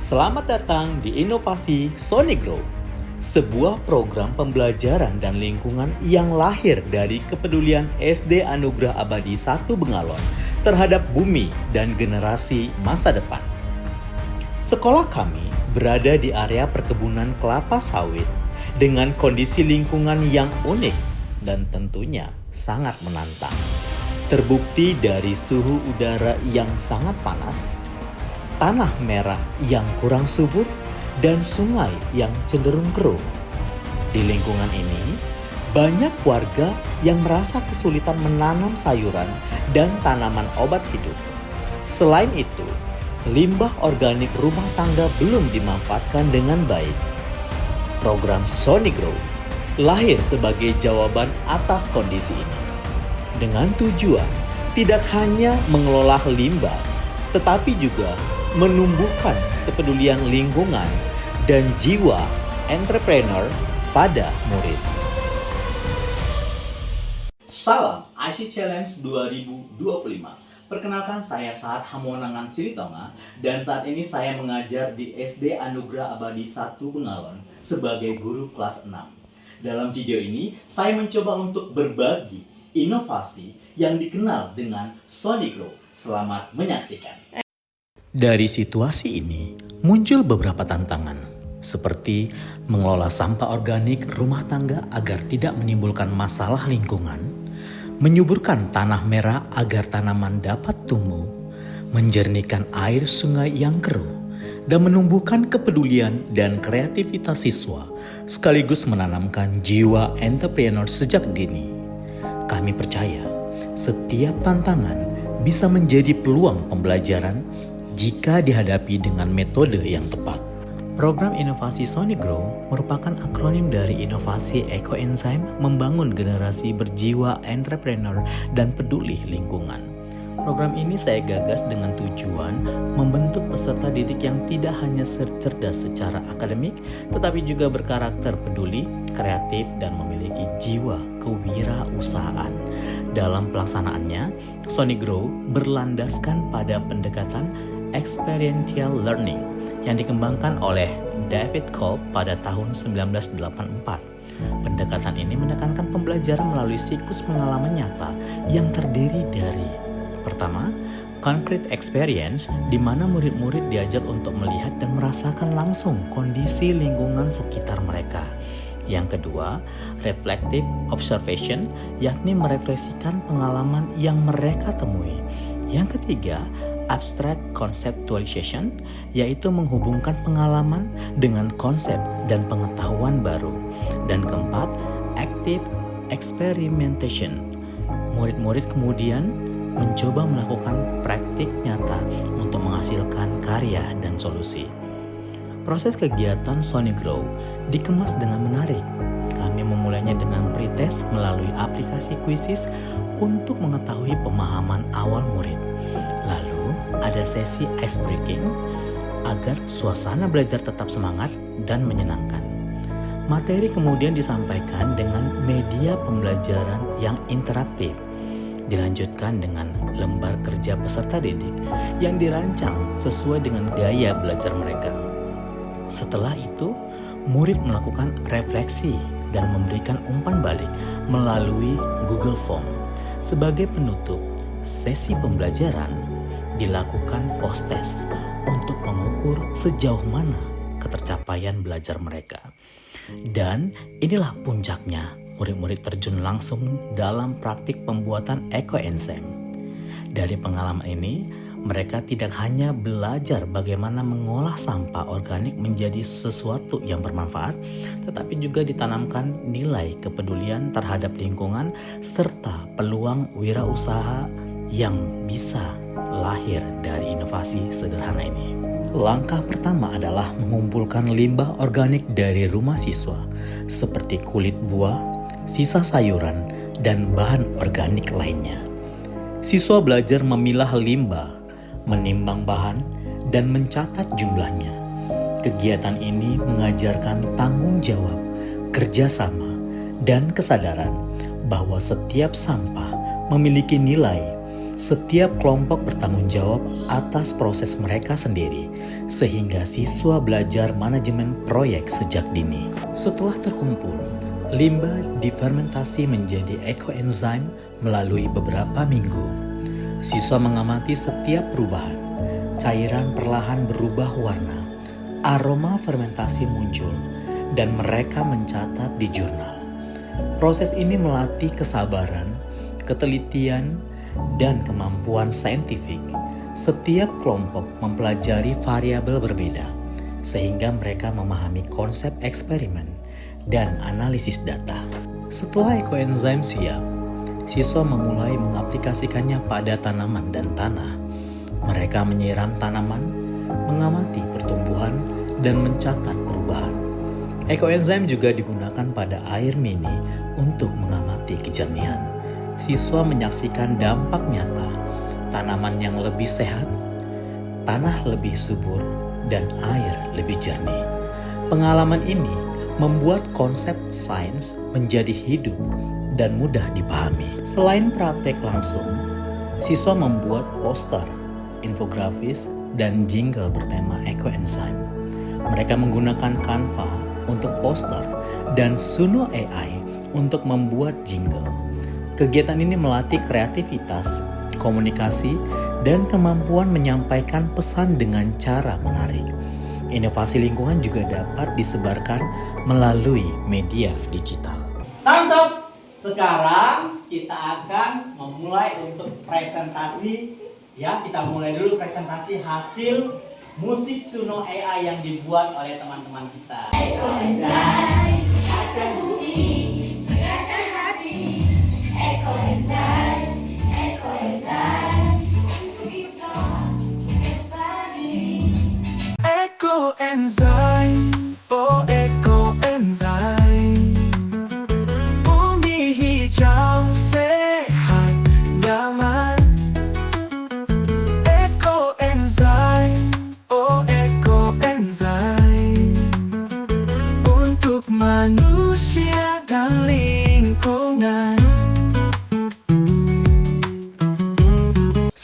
Selamat datang di Inovasi Sonigrow, sebuah program pembelajaran dan lingkungan yang lahir dari kepedulian SD Anugerah Abadi 1 Bengalon terhadap bumi dan generasi masa depan. Sekolah kami berada di area perkebunan kelapa sawit dengan kondisi lingkungan yang unik dan tentunya sangat menantang. Terbukti dari suhu udara yang sangat panas, tanah merah yang kurang subur, dan sungai yang cenderung keruh. Di lingkungan ini, banyak warga yang merasa kesulitan menanam sayuran dan tanaman obat hidup. Selain itu, limbah organik rumah tangga belum dimanfaatkan dengan baik. Program Sonigrow lahir sebagai jawaban atas kondisi ini, dengan tujuan tidak hanya mengelola limbah, tetapi juga menumbuhkan kepedulian lingkungan dan jiwa entrepreneur pada murid. Salam IC Challenge 2025. Perkenalkan, saya Saat Hamonangan Silitonga dan saat ini saya mengajar di SD Anugerah Abadi 1 Bengalon sebagai guru kelas 6. Dalam video ini, saya mencoba untuk berbagi inovasi yang dikenal dengan Sonigrow. Selamat menyaksikan. Dari situasi ini, muncul beberapa tantangan, seperti mengelola sampah organik rumah tangga agar tidak menimbulkan masalah lingkungan, menyuburkan tanah merah agar tanaman dapat tumbuh, menjernihkan air sungai yang keruh, dan menumbuhkan kepedulian dan kreativitas siswa, sekaligus menanamkan jiwa entrepreneur sejak dini. Kami percaya setiap tantangan bisa menjadi peluang pembelajaran jika dihadapi dengan metode yang tepat. Program Inovasi Sonigrow merupakan akronim dari inovasi ekoenzim membangun generasi berjiwa entrepreneur dan peduli lingkungan. Program ini saya gagas dengan tujuan membentuk peserta didik yang tidak hanya cerdas secara akademik, tetapi juga berkarakter peduli, kreatif, dan memiliki jiwa kewirausahaan. Dalam pelaksanaannya, Sonigrow berlandaskan pada pendekatan experiential learning yang dikembangkan oleh David Kolb pada tahun 1984. Pendekatan ini menekankan pembelajaran melalui siklus pengalaman nyata yang terdiri dari: pertama, concrete experience, di mana murid-murid diajak untuk melihat dan merasakan langsung kondisi lingkungan sekitar mereka. Yang kedua, reflective observation, yakni merefleksikan pengalaman yang mereka temui. Yang ketiga, abstract conceptualization, yaitu menghubungkan pengalaman dengan konsep dan pengetahuan baru. Dan keempat, active experimentation. Murid-murid kemudian mencoba melakukan praktik nyata untuk menghasilkan karya dan solusi. Proses kegiatan Sonigrow dikemas dengan menarik. Kami memulainya dengan pretest melalui aplikasi Quizzes untuk mengetahui pemahaman awal murid. Lalu ada sesi ice breaking agar suasana belajar tetap semangat dan menyenangkan. Materi kemudian disampaikan dengan media pembelajaran yang interaktif. Dilanjutkan dengan lembar kerja peserta didik yang dirancang sesuai dengan gaya belajar mereka. Setelah itu, murid melakukan refleksi dan memberikan umpan balik melalui Google Form. Sebagai penutup sesi pembelajaran, dilakukan post-test untuk mengukur sejauh mana ketercapaian belajar mereka. Dan inilah puncaknya, murid-murid terjun langsung dalam praktik pembuatan ekoenzim. Dari pengalaman ini, mereka tidak hanya belajar bagaimana mengolah sampah organik menjadi sesuatu yang bermanfaat, tetapi juga ditanamkan nilai kepedulian terhadap lingkungan serta peluang wirausaha yang bisa lahir dari inovasi sederhana ini. Langkah pertama adalah mengumpulkan limbah organik dari rumah siswa, seperti kulit buah, sisa sayuran, dan bahan organik lainnya. Siswa belajar memilah limbah, menimbang bahan, dan mencatat jumlahnya. Kegiatan ini mengajarkan tanggung jawab, kerjasama, dan kesadaran bahwa setiap sampah memiliki nilai Setiap kelompok bertanggung jawab atas proses mereka sendiri, sehingga siswa belajar manajemen proyek sejak dini. Setelah terkumpul, limbah difermentasi menjadi ekoenzim melalui beberapa minggu. Siswa mengamati setiap perubahan. Cairan perlahan berubah warna, aroma fermentasi muncul, dan mereka mencatat di jurnal. Proses ini melatih kesabaran, ketelitian, dan kemampuan saintifik. Setiap kelompok mempelajari variabel berbeda, sehingga mereka memahami konsep eksperimen dan analisis data. Setelah ekoenzim siap, siswa memulai mengaplikasikannya pada tanaman dan tanah. Mereka menyiram tanaman, mengamati pertumbuhan, dan mencatat perubahan. Ekoenzim juga digunakan pada air mini untuk mengamati kejernihan. Siswa menyaksikan dampak nyata, tanaman yang lebih sehat, tanah lebih subur, dan air lebih jernih. Pengalaman ini membuat konsep sains menjadi hidup dan mudah dipahami. Selain praktek langsung, siswa membuat poster, infografis, dan jingle bertema ekoenzim. Mereka menggunakan Canva untuk poster dan Suno AI untuk membuat jingle. Kegiatan ini melatih kreativitas, komunikasi, dan kemampuan menyampaikan pesan dengan cara menarik. Inovasi lingkungan juga dapat disebarkan melalui media digital. Thumbs up! Sekarang kita akan memulai untuk presentasi. Ya, kita mulai dulu presentasi hasil musik Suno AI yang dibuat oleh teman-teman kita. Ekoenzim akan bumi, segarkan hati. Ekoenzim untuk kita lestari. Ekoenzim, oh ekoenzim. Bumi hijau sehat nyaman. Ekoenzim, oh ekoenzim. Untuk manusia dan lingkungan.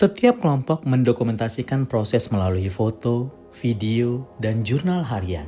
Setiap kelompok mendokumentasikan proses melalui foto, video, dan jurnal harian.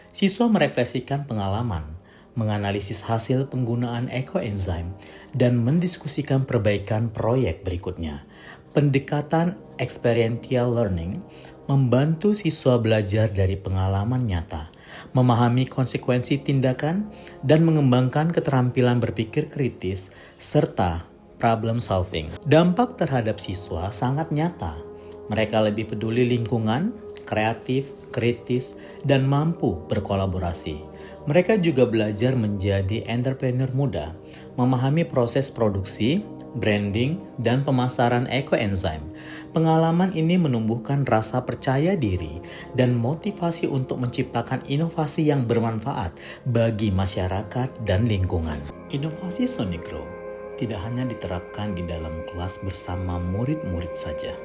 Siswa merefleksikan pengalaman, menganalisis hasil penggunaan ekoenzim, dan mendiskusikan perbaikan proyek berikutnya. Pendekatan experiential learning membantu siswa belajar dari pengalaman nyata, memahami konsekuensi tindakan, dan mengembangkan keterampilan berpikir kritis, serta problem solving. Dampak terhadap siswa sangat nyata. Mereka lebih peduli lingkungan, kreatif, kritis, dan mampu berkolaborasi. Mereka juga belajar menjadi entrepreneur muda, memahami proses produksi, branding, dan pemasaran ekoenzim. Pengalaman ini menumbuhkan rasa percaya diri dan motivasi untuk menciptakan inovasi yang bermanfaat bagi masyarakat dan lingkungan. Inovasi Sonicgrow tidak hanya diterapkan di dalam kelas bersama murid-murid saja.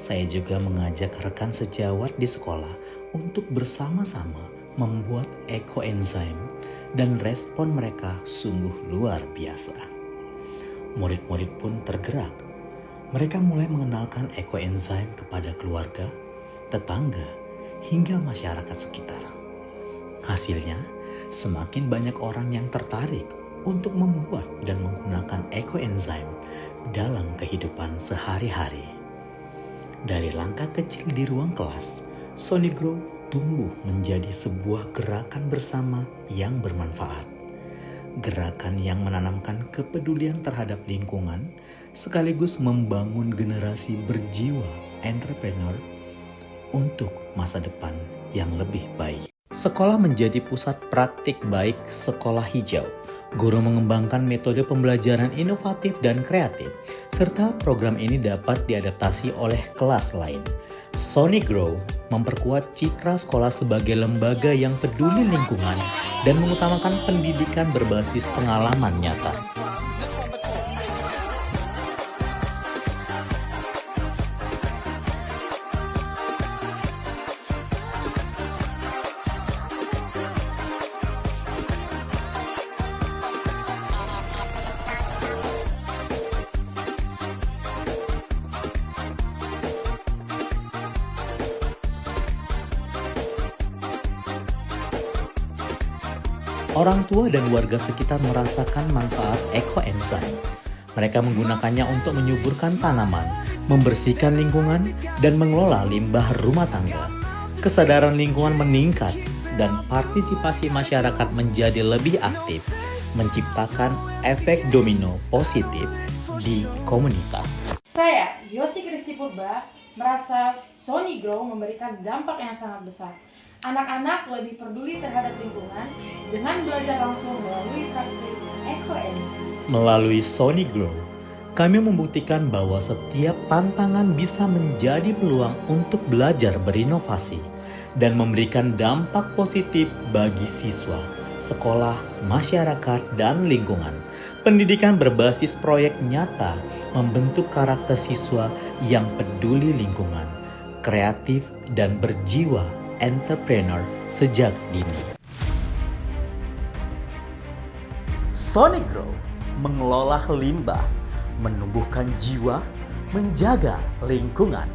Saya juga mengajak rekan sejawat di sekolah untuk bersama-sama membuat ekoenzim, dan respon mereka sungguh luar biasa. Murid-murid pun tergerak. Mereka mulai mengenalkan ekoenzim kepada keluarga, tetangga, hingga masyarakat sekitar. Hasilnya, semakin banyak orang yang tertarik untuk membuat dan menggunakan ekoenzim dalam kehidupan sehari-hari. Dari langkah kecil di ruang kelas, Sonicgrow tumbuh menjadi sebuah gerakan bersama yang bermanfaat. Gerakan yang menanamkan kepedulian terhadap lingkungan sekaligus membangun generasi berjiwa entrepreneur untuk masa depan yang lebih baik. Sekolah menjadi pusat praktik baik sekolah hijau. Guru mengembangkan metode pembelajaran inovatif dan kreatif, serta program ini dapat diadaptasi oleh kelas lain. Sonicgrow memperkuat citra sekolah sebagai lembaga yang peduli lingkungan dan mengutamakan pendidikan berbasis pengalaman nyata. Orang tua dan warga sekitar merasakan manfaat ekoenzim. Mereka menggunakannya untuk menyuburkan tanaman, membersihkan lingkungan, dan mengelola limbah rumah tangga. Kesadaran lingkungan meningkat dan partisipasi masyarakat menjadi lebih aktif, menciptakan efek domino positif di komunitas. Saya, Yosi Kristi Purba, merasa Sony Grow memberikan dampak yang sangat besar. Anak-anak lebih peduli terhadap lingkungan dengan belajar langsung melalui praktik ekoenzim. Melalui Sony Grow, kami membuktikan bahwa setiap tantangan bisa menjadi peluang untuk belajar berinovasi dan memberikan dampak positif bagi siswa, sekolah, masyarakat, dan lingkungan. Pendidikan berbasis proyek nyata membentuk karakter siswa yang peduli lingkungan, kreatif, dan berjiwa entrepreneur sejak dini. Sony Grow mengelola limbah, menumbuhkan jiwa, menjaga lingkungan.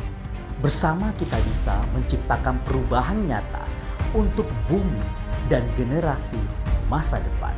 Bersama kita bisa menciptakan perubahan nyata untuk bumi dan generasi masa depan.